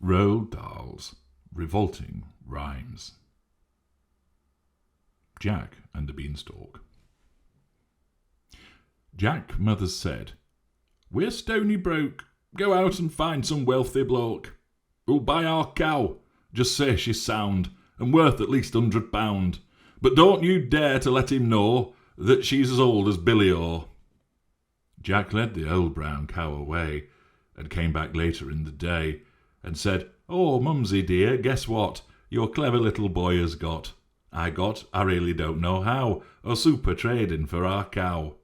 Roald Dahl's Revolting Rhymes. Jack and the Beanstalk. Jack mothers said, "We're stony broke. Go out and find some wealthy bloke who'll buy our cow. Just say she's sound and worth at least £100. But don't you dare to let him know that she's as old as Billy O." Jack led the old brown cow away and came back later in the day and said, "Oh, Mumsy dear, guess what your clever little boy has got? I really don't know how, a super trading for our cow."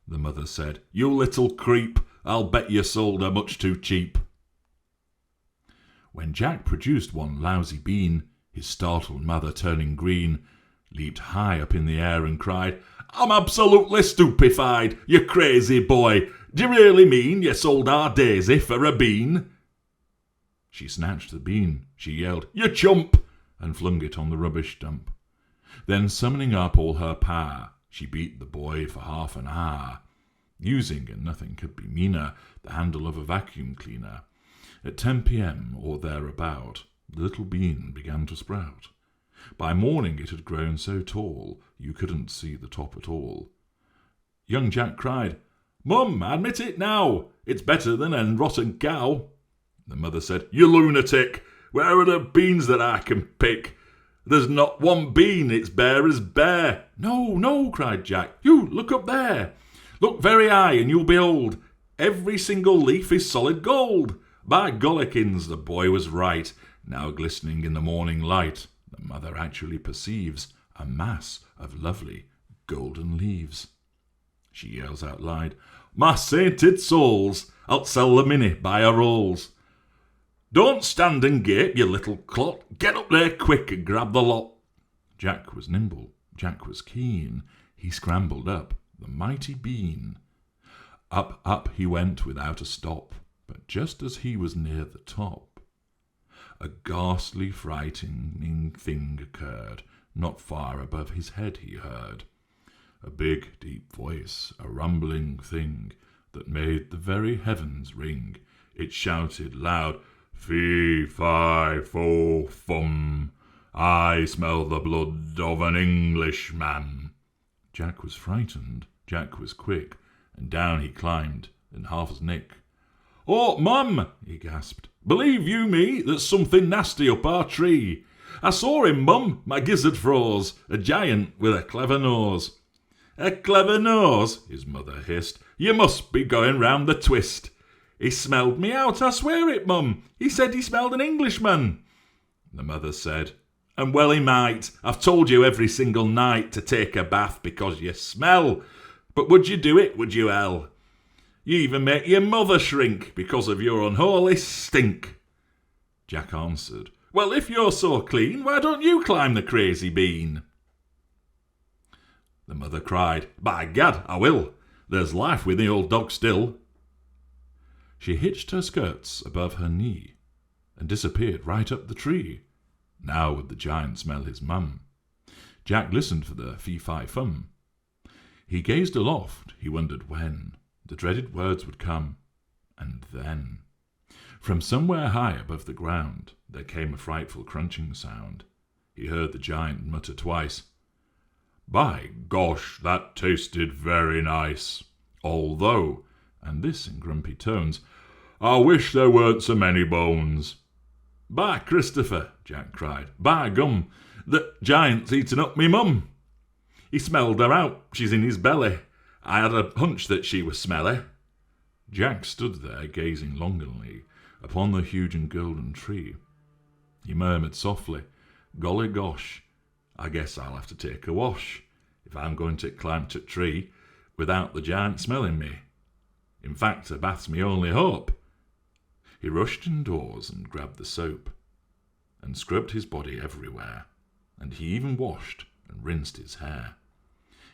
The mother said, "You little creep, I'll bet you sold her much too cheap." When Jack produced one lousy bean, his startled mother, turning green, leaped high up in the air and cried, "I'm absolutely stupefied, you crazy boy! Do you really mean you sold our Daisy for a bean?" She snatched the bean, she yelled, "You chump!" and flung it on the rubbish dump. Then, summoning up all her power, she beat the boy for half an hour, using, and nothing could be meaner, the handle of a vacuum cleaner. At 10 p.m. or thereabout, the little bean began to sprout. By morning it had grown so tall you couldn't see the top at all. Young Jack cried, "Mum, admit it now, it's better than a rotten cow." The mother said, "You lunatic, where are the beans that I can pick? There's not one bean, it's bare as bare." "No, no," cried Jack, "you look up there. Look very high and you'll behold, every single leaf is solid gold." By gollikins, the boy was right. Now glistening in the morning light, the mother actually perceives a mass of lovely golden leaves. She yells out loud, "My sainted souls, I'll sell the minnie by her rolls. Don't stand and gape, you little clot. Get up there quick and grab the lot." Jack was nimble, Jack was keen. He scrambled up the mighty bean. Up, up he went without a stop. But just as he was near the top, a ghastly, frightening thing occurred. Not far above his head he heard a big, deep voice, a rumbling thing that made the very heavens ring. It shouted loud, "Fee, fi, fo, fum, I smell the blood of an Englishman." Jack was frightened, Jack was quick, and down he climbed in half as nick. "Oh, Mum," he gasped, "believe you me, there's something nasty up our tree. I saw him, Mum, my gizzard froze, a giant with a clever nose." "A clever nose?" his mother hissed. "You must be going round the twist. He smelled me out, I swear it, Mum. He said he smelled an Englishman." The mother said, "And well he might. I've told you every single night to take a bath because you smell. But would you do it, would you, hell? You even make your mother shrink because of your unholy stink." Jack answered, "Well, if you're so clean, why don't you climb the crazy bean?" The mother cried, "By gad, I will. There's life with the old dog still." She hitched her skirts above her knee and disappeared right up the tree. Now would the giant smell his mum. Jack listened for the fee-fi-fum. He gazed aloft, he wondered when the dreaded words would come, and then, from somewhere high above the ground, there came a frightful crunching sound. He heard the giant mutter twice, "By gosh, that tasted very nice. Although," and this in grumpy tones, "I wish there weren't so many bones." "By Christopher," Jack cried, "by gum, the giant's eaten up me mum. He smelled her out, she's in his belly. I had a hunch that she was smelly." Jack stood there gazing longingly upon the huge and golden tree. He murmured softly, "Golly gosh, I guess I'll have to take a wash if I'm going to climb to tree without the giant smelling me. In fact, a bath's me only hope." He rushed indoors and grabbed the soap and scrubbed his body everywhere, and he even washed and rinsed his hair.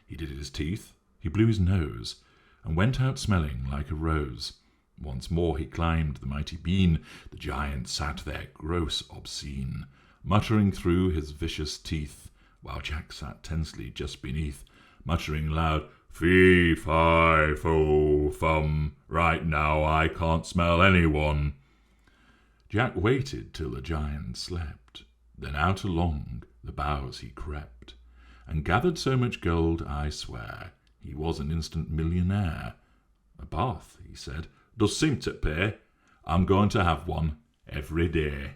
He did his teeth, he blew his nose, and went out smelling like a rose. Once more he climbed the mighty bean. The giant sat there gross, obscene, muttering through his vicious teeth, while Jack sat tensely just beneath, muttering loud, "Fee, fi, fo, fum, right now I can't smell anyone." Jack waited till the giant slept, then out along the boughs he crept, and gathered so much gold, I swear, he was an instant millionaire. "A bath," he said, "does seem to pay. I'm going to have one every day."